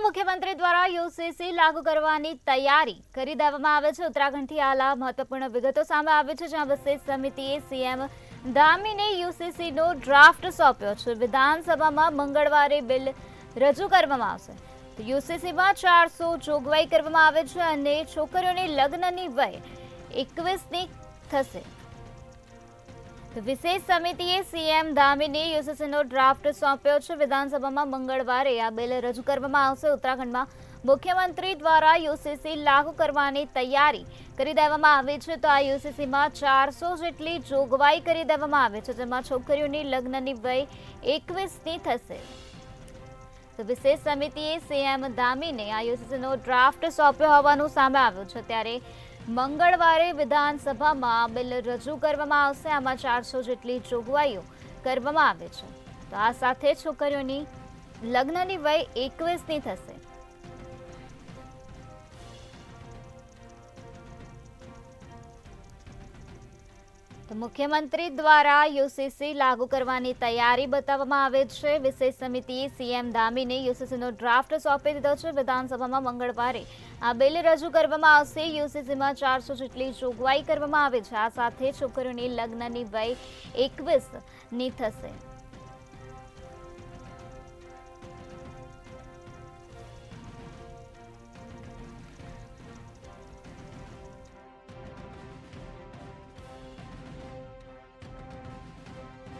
રાજ્યમાં મુખ્યમંત્રી દ્વારા યુસીસી લાગુ કરવાની તૈયારી કરી દેવામાં આવે છે। ઉત્તરાખંડથી હાલ મહત્વપૂર્ણ વિગતો સામે આવી છે, જ્યાં વિશેષ સમિતિએ સીએમ ધામીને યુસીસીનો ડ્રાફ્ટ સોંપ્યો છે। વિધાનસભામાં મંગળવારે બિલ રજૂ કરવામાં આવશે। તો યુસીસીમાં 400 જોગવાઈ કરવામાં આવે છે અને છોકરીઓની લગ્નની વય 21ની થશે। વિશેષ સમિતિએ સીએમ ધામીને યુસીસીનો ડ્રાફ્ટ સોંપ્યો છે। વિધાનસભામાં મંગળવારે આ બિલ રજૂ કરવામાં આવશે। ઉત્તરાખંડમાં મુખ્યમંત્રી દ્વારા યુસીસી લાગુ કરવાની તૈયારી કરી દેવામાં આવી છે। તો આ યુસીસીમાં 400 જેટલી જોગવાઈ કરી દેવામાં આવી છે, જેમાં છોકરીઓની લગ્નની વય 21ની થશે। તો વિશેષ સમિતિએ સીએમ ધામીને આ યુસીસીનો ડ્રાફ્ટ સોંપ્યો હોવાનું સામે આવ્યું છે, ત્યારે મંગળવારે વિધાનસભામાં બિલ રજૂ કરવામાં આવશે। આમાં 400 જેટલી જોગવાઈઓ કરવામાં આવે છે। તો આ સાથે છોકરીઓની લગ્નની વય 21ની થશે। તો મુખ્યમંત્રી દ્વારા યુસીસી લાગુ કરવાની તૈયારી બતાવવામાં આવે છે। વિશેષ સમિતિએ સીએમ ધામીને યુસીસીનો ડ્રાફ્ટ સોંપી દીધો છે। વિધાનસભામાં મંગળવારે આ બિલ રજૂ કરવામાં આવશે। યુસીસીમાં 400 જેટલી જોગવાઈ કરવામાં આવે છે। આ સાથે છોકરીઓની લગ્નની વય 21ની થશે।